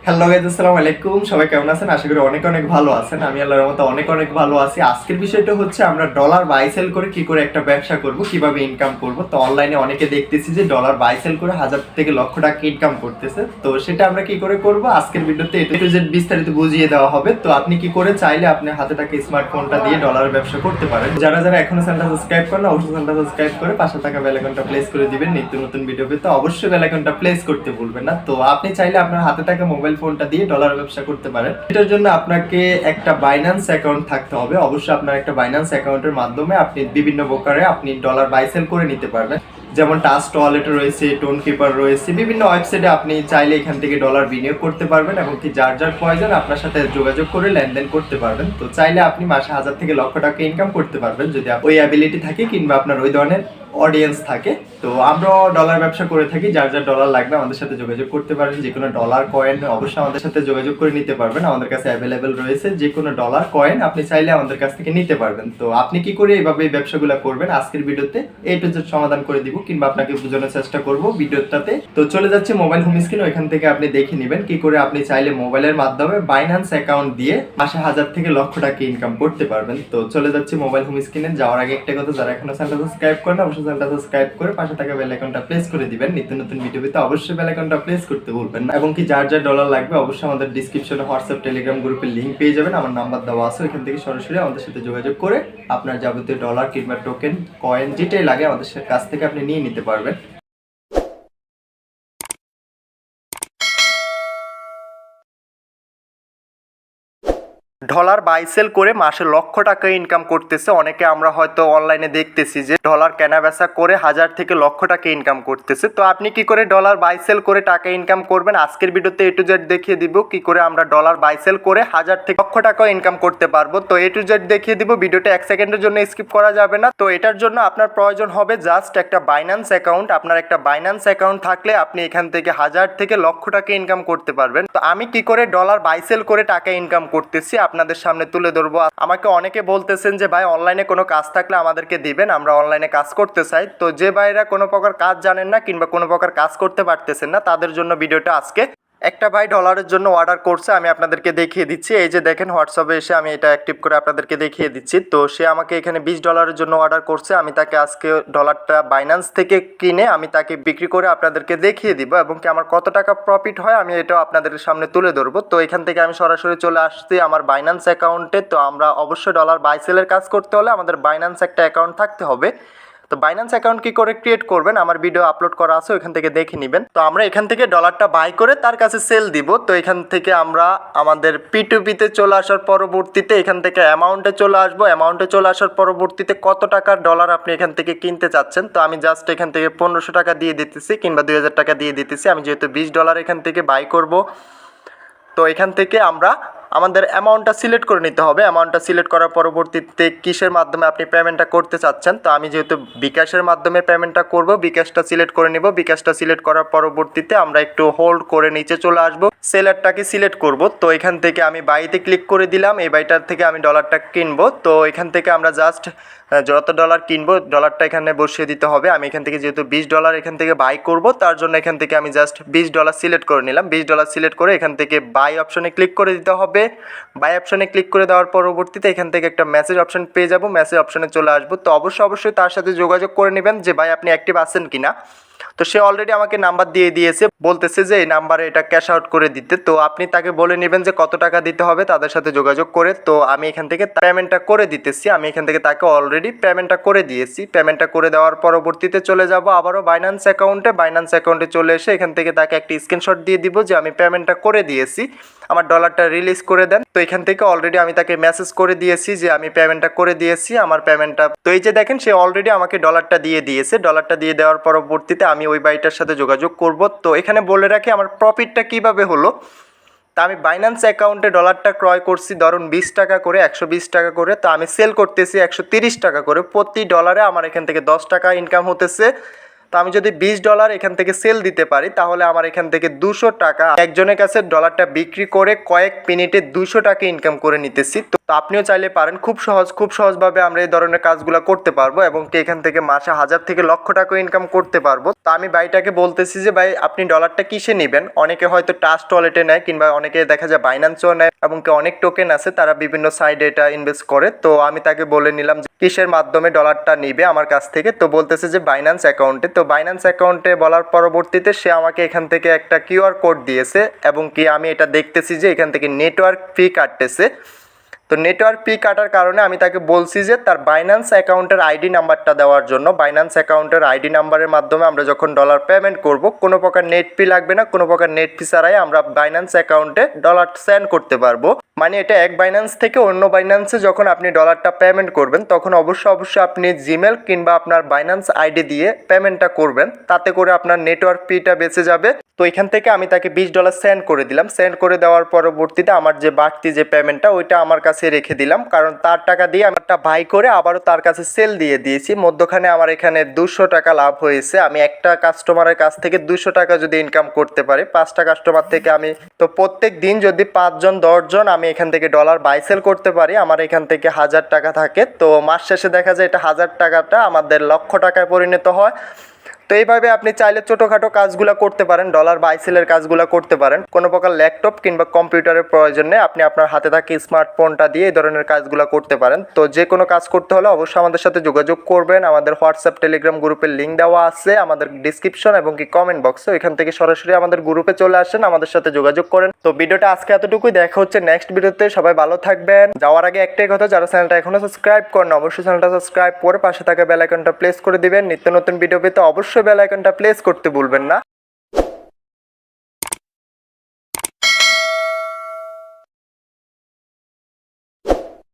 Hello guys, আসসালামু আলাইকুম। সবাই কেমন আছেন? আশা করি অনেক অনেক ভালো আছেন। আমি আল্লাহর রহমতে অনেক অনেক ভালো আছি। আজকের বিষয়টা হচ্ছে আমরা ডলার বাই সেল করে কি করে একটা ব্যবসা করব, কিভাবে ইনকাম করব। তো অনলাইনে অনেকে দেখতেছি যে ডলার বাই সেল করে হাজার থেকে লক্ষ টাকা ইনকাম করতেছে। তো সেটা আমরা কি করে করব আজকের ভিডিওতে এ টু জেড বিস্তারিত বুঝিয়ে দেওয়া হবে। তো আপনি কি করে চাইলে আপনি হাতে থাকা স্মার্টফোনটা দিয়ে ডলারের ব্যবসা করতে পারেন। যারা যারা এখনো চ্যানেলটা সাবস্ক্রাইব করেন অবশ্যই চ্যানেলটা সাবস্ক্রাইব করে পাশে থাকা বেল আইকনটা প্রেস করে দিবেন। নিত্য নতুন ভিডিও পেতে অবশ্যই বেল আইকনটা প্রেস করতে ভুলবেন না। তো আপনি চাইলে আপনার হাতে থাকা মোবাইল ফোনটা দিয়ে ডলার ব্যবসা করতে পারেন। এটার জন্য আপনাকে একটা বাইন্যান্স অ্যাকাউন্ট থাকতে হবে। অবশ্যই আপনার একটা বাইন্যান্স অ্যাকাউন্টের মাধ্যমে আপনি বিভিন্ন প্রকারে আপনি ডলার বাই সেল করে নিতে পারবেন। যেমন ট্রাস্ট ওয়ালেট রয়েছে, টোন কিপার রয়েছে, বিভিন্ন ওয়েবসাইটে আপনি চাইলে এখান থেকে ডলার বিনিয়োগ করতে পারবেন এবং কি যার যার প্রয়োজন আপনার সাথে যোগাযোগ করে লেনদেন করতে পারবেন। তো চাইলে আপনি মাসে হাজার থেকে লক্ষ টাকা ইনকাম করতে পারবেন যদি ওই অ্যাবিলিটি থাকে কিংবা আপনার ওই ধরনের অডিয়েন্স থাকে। তো আমরাও ডলার ব্যবসা করে থাকি। যার যার ডলার লাগবে আমাদের সাথে যোগাযোগ করতে পারেন। যে কোনো ডলার কয়েন অবশ্যই আমাদের সাথে যোগাযোগ করে নিতে পারবেন। আমাদের কাছে অ্যাভেলেবেল রয়েছে যে কোনো ডলার কয়েন আপনি চাইলে আমাদের কাছ থেকে নিতে পারবেন। তো আপনি কি করে এইভাবে এই ব্যবসাগুলো করবেন আজকের ভিডিওতে এ টু জেড সমাধান করে দিব কিংবা আপনাকে বোঝানোর চেষ্টা করব ভিডিওটাতে। তো চলে যাচ্ছে মোবাইল হোম স্ক্রিন, ওইখান থেকে আপনি দেখে নেবেন কি করে আপনি চাইলে মোবাইলের মাধ্যমে বাইন্যান্স অ্যাকাউন্ট দিয়ে মাসে হাজার থেকে লক্ষ টাকা ইনকাম করতে পারবেন। তো চলে যাচ্ছে মোবাইল হোম স্ক্রিনে। যাওয়ার আগে একটা কথা, যারা এখনো চ্যানেলটা সাবস্ক্রাইব করেন অবশ্যই চ্যানেলটা সাবস্ক্রাইব করে পাশে থাকা বেল আইকনটা প্রেস করে দিবেন। নিত্য নতুন ভিডিও পেতে অবশ্যই বেল আইকনটা প্রেস করতে ভুলবেন না। এবং কি যার যার ডলার লাগবে অবশ্যই আমাদের ডিসক্রিপশনে হোয়াটসঅ্যাপ টেলিগ্রাম গ্রুপের লিংক পেয়ে যাবেন। আমার নাম্বার দেওয়া আছে, ওইখান থেকে সরাসরি আমাদের সাথে যোগাযোগ করে আপনার যাবতীয় ডলার কিংবা টোকেন কয়েন যেটাই লাগে আমাদের কাছ থেকে আপনি নিয়ে নিতে পারবেন। ডলার বাই সেল করে মাসে লক্ষ টাকা ইনকাম করতেছে অনেকে। আমরা হয়তো অনলাইনে দেখতেছি যে ডলার কেনা বেচা করে হাজার থেকে লক্ষ টাকা ইনকাম করতেছে। তো আপনি কি করে ডলার বাই সেল করে টাকা ইনকাম করবেন আজকের ভিডিওতে এ টু জেড দেখিয়ে দিব কি করে আমরা ডলার বাই সেল করে হাজার থেকে লক্ষ টাকা ইনকাম করতে পারবো। তো এ টু জেড দেখিয়ে দিব, ভিডিওটা এক সেকেন্ডের জন্য স্কিপ করা যাবে না। তো এটার জন্য আপনার প্রয়োজন হবে জাস্ট একটা বাইন্যান্স অ্যাকাউন্ট। আপনার একটা বাইন্যান্স অ্যাকাউন্ট থাকলে আপনি এখান থেকে হাজার থেকে লক্ষ টাকা ইনকাম করতে পারবেন। তো আমি কি করে ডলার বাই সেল করে টাকা ইনকাম করতেছি আপনাদের সামনে তুলে ধরবো। আমাকে অনেকে বলতেছেন যে ভাই অনলাইনে কোনো কাজ থাকলে আমাদেরকে দিবেন, আমরা অনলাইনে কাজ করতে চাই। তো যে ভাইরা কোনো প্রকার কাজ জানেন না কিংবা কোনো প্রকার কাজ করতে পারতেছেন না তাদের জন্য ভিডিওটা আজকে। একটা ভাই ডলারের জন্য অর্ডার করছে, আমি আপনাদেরকে দেখিয়ে দিচ্ছি। এই যে দেখেন হোয়াটসঅ্যাপে এসে আমি এটা অ্যাক্টিভ করে আপনাদেরকে দেখিয়ে দিচ্ছি। তো সে আমাকে এখানে $20 জন্য অর্ডার করছে। আমি তাকে আজকে ডলারটা বাইন্যান্স থেকে কিনে আমি তাকে বিক্রি করে আপনাদেরকে দেখিয়ে দিব এবং কি আমার কত টাকা প্রফিট হয় আমি এটাও আপনাদের সামনে তুলে ধরবো। তো এখান থেকে আমি সরাসরি চলে আসছি আমার বাইন্যান্স অ্যাকাউন্টে। তো আমরা অবশ্যই ডলার বাই সেলের কাজ করতে হলে আমাদের বাইন্যান্স একটা অ্যাকাউন্ট থাকতে হবে। তো বাইন্যান্স অ্যাকাউন্ট কি করে ক্রিয়েট করবেন আমার ভিডিও আপলোড করা আছে, ওইখান থেকে দেখে নেবেন। তো আমরা এখান থেকে ডলারটা বাই করে তার কাছে সেল দিব। তো এখান থেকে আমরা আমাদের P2P-তে চলে আসার পরবর্তীতে এখান থেকে অ্যামাউন্টে চলে আসবো। অ্যামাউন্টে চলে আসার পরবর্তীতে কত টাকার ডলার আপনি এখান থেকে কিনতে চাচ্ছেন। তো আমি জাস্ট এখান থেকে 1500 টাকা দিয়ে দিতেছি কিংবা 2000 টাকা দিয়ে দিতেছি। আমি যেহেতু $20 এখান থেকে বাই করব, তো এখান থেকে আমরা আমাদের অ্যামাউন্টটা সিলেক্ট করে নিতে হবে। অ্যামাউন্টটা সিলেক্ট করার পরবর্তীতে কিসের মাধ্যমে আপনি পেমেন্টটা করতে চাচ্ছেন। তো আমি যেহেতু বিকাশের মাধ্যমে পেমেন্টটা করব, বিকাশটা সিলেক্ট করে নিব। বিকাশটা সিলেক্ট করার পরবর্তীতে আমরা একটু হোল্ড করে নিচে চলে আসব, সেলারটাকে সিলেক্ট করব। তো এখান থেকে আমি বাইতে ক্লিক করে দিলাম। এই বাইটার থেকে আমি ডলারটা কিনবো। তো এখান থেকে আমরা জাস্ট যত ডলার কিনবো ডলারটা এখানে বসিয়ে দিতে হবে। আমি এখান থেকে যেহেতু $20 এখান থেকে বাই করব তার জন্য এখান থেকে আমি জাস্ট $20 সিলেক্ট করে নিলাম। $20 সিলেক্ট করে এখান থেকে বাই অপশনে ক্লিক করে দিতে হবে। বাই অপশনে ক্লিক করে দেওয়ার পরবর্তীতে এখান থেকে একটা মেসেজ অপশন পেয়ে যাব, মেসেজ অপশনে চলে আসবো। তো অবশ্যই তার সাথে যোগাযোগ করে নেবেন যে ভাই আপনি অ্যাক্টিভ আছেন কিনা। তো সে অলরেডি আমাকে নাম্বার দিয়ে দিয়েছে, বলতেছে যে এই নাম্বারে এটা ক্যাশ আউট করে দিতে। তো আপনি তাকে বলে নেবেন যে কত টাকা দিতে হবে তাদের সাথে যোগাযোগ করে। তো আমি এখান থেকে পেমেন্টটা করে দিতেছি। আমি এখান থেকে তাকে অলরেডি পেমেন্টটা করে দিয়েছি। পেমেন্টটা করে দেওয়ার পরবর্তীতে চলে যাব আবারও বাইন্যান্স অ্যাকাউন্টে। বাইন্যান্স অ্যাকাউন্টে চলে এসে এখান থেকে তাকে একটি স্ক্রিনশট দিয়ে দিব যে আমি পেমেন্টটা করে দিয়েছি, আমার ডলারটা রিলিজ করে দেন। তো এখান থেকে অলরেডি আমি তাকে মেসেজ করে দিয়েছি যে আমি পেমেন্টটা করে দিয়েছি, আমার পেমেন্টটা। তো এই যে দেখেন সে অলরেডি আমাকে ডলারটা দিয়ে দিয়েছে। ডলারটা দিয়ে দেওয়ার পরবর্তীতে আমি ওই বাইটার সাথে যোগাযোগ করব। তো এখানে বলে রাখি আমার প্রফিটটা কিভাবে হলো। তা আমি বাইন্যান্স অ্যাকাউন্টে ডলারটা ক্রয় করছি ধরুন 20 টাকা করে, 120 টাকা করে। তো আমি সেল করতেছি 130 টাকা করে। প্রতি ডলারে আমার এখান থেকে 10 টাকা ইনকাম হতেছে। তো আমি যদি $20 এখান থেকে সেল দিতে পারি তাহলে আমার এখান থেকে 200 টাকা একজনের কাছে ডলারটা বিক্রি করে কয়েক মিনিটে 200 টাকা ইনকাম করে নিতেছি। তো আপনিও চাইলে পারেন, খুব সহজভাবে আমরা এই ধরনের কাজগুলো করতে পারবো এবং কি এখান থেকে মাসে 1000 থেকে লক্ষ টাকা ইনকাম করতে পারবো। তো আমি ভাইটাকে বলতেছি যে ভাই আপনি ডলারটা কিসে নেবেন? অনেকে হয়তো ট্রাস্ট ওয়ালেটে নেয় কিংবা অনেকে দেখা যায় বাইন্যান্সও নেয় এবং কি অনেক টোকেন আছে তারা বিভিন্ন সাইডে এটা ইনভেস্ট করে। তো আমি তাকে বলে নিলাম যে কিসের মাধ্যমে ডলারটা নিবে আমার কাছ থেকে। তো বলতেছে যে বাইন্যান্স অ্যাকাউন্টে। তো বাইন্যান্স অ্যাকাউন্টে বলার পরবর্তীতে সে আমাকে এখান থেকে একটা কিউআর কোড দিয়েছে এবং কি আমি এটা দেখতেছি যে এখান থেকে নেটওয়ার্ক ফি কাটতেছে। তো নেটওয়ার্ক ফি কাটার কারণে আমি তাকে বলছি যে তার বাইন্যান্স অ্যাকাউন্টের আইডি নাম্বারটা দেওয়ার জন্য। বাইন্যান্স অ্যাকাউন্টের আইডি নাম্বারের মাধ্যমে আমরা যখন ডলার পেমেন্ট করব কোনো প্রকার নেট ফি লাগবে না, কোনো প্রকার নেট ফি ছাড়াই আমরা বাইন্যান্স অ্যাকাউন্টে ডলার সেন্ড করতে পারবো। মানে এটা এক বাইন্যান্স থেকে অন্য বাইন্যান্সে যখন আপনি ডলারটা পেমেন্ট করবেন তখন অবশ্যই আপনি জিমেল কিংবা আপনার বাইন্যান্স আইডি দিয়ে পেমেন্টটা করবেন, তাতে করে আপনার নেটওয়ার্ক ফিটা বেঁচে যাবে। তো এখান থেকে আমি তাকে $20 সেন্ড করে দিলাম। সেন্ড করে দেওয়ার পরবর্তীতে আমার যে বাড়তি যে পেমেন্টটা ওইটা আমার কাছে রেখে দিলাম, কারণ তার টাকা দিয়ে আমি একটা বাই করে আবারও তার কাছে সেল দিয়ে দিয়েছি। মধ্যখানে আমার এখানে 200 টাকা লাভ হয়েছে। আমি একটা কাস্টমারের কাছ থেকে 200 টাকা যদি ইনকাম করতে পারি 5টা কাস্টমার থেকে আমি, তো প্রত্যেক দিন যদি 5 জন 10 জন আমি এখান থেকে ডলার বাই সেল করতে পারি আমার এখান থেকে 1000 টাকা থাকে। তো মাস শেষে দেখা যায় এটা 1000 টাকাটা আমাদের লক্ষ টাকায় পরিণত হয়। তো এইভাবে আপনি চাইলে ছোটোখাটো কাজগুলো করতে পারেন, ডলার বাই সেলের কাজগুলো করতে পারেন। কোনো প্রকার ল্যাপটপ কিংবা কম্পিউটারের প্রয়োজন নেই, আপনি আপনার হাতে থাকা স্মার্টফোনটা দিয়ে এই ধরনের কাজগুলো করতে পারেন। তো যে কোনো কাজ করতে হলে অবশ্যই আমাদের সাথে যোগাযোগ করবেন। আমাদের হোয়াটসঅ্যাপ টেলিগ্রাম গ্রুপের লিঙ্ক দেওয়া আছে আমাদের ডিসক্রিপশন এবং কি কমেন্ট বক্সে, ওইখান থেকে সরাসরি আমাদের গ্রুপে চলে আসেন, আমাদের সাথে যোগাযোগ করেন। তো ভিডিওটা আজকে এতটুকুই, দেখা হচ্ছে নেক্সট ভিডিওতে। সবাই ভালো থাকবেন। যাওয়ার আগে একটাই কথা, যারা চ্যানেলটা এখনো সাবস্ক্রাইব করেন অবশ্যই চ্যানেলটা সাবস্ক্রাইব করে পাশে থাকা বেল আইকনটা প্রেস করে দিবেন। নিত্য নতুন ভিডিও পেতে অবশ্যই বেল আইকনটা প্রেস করতে ভুলবেন না।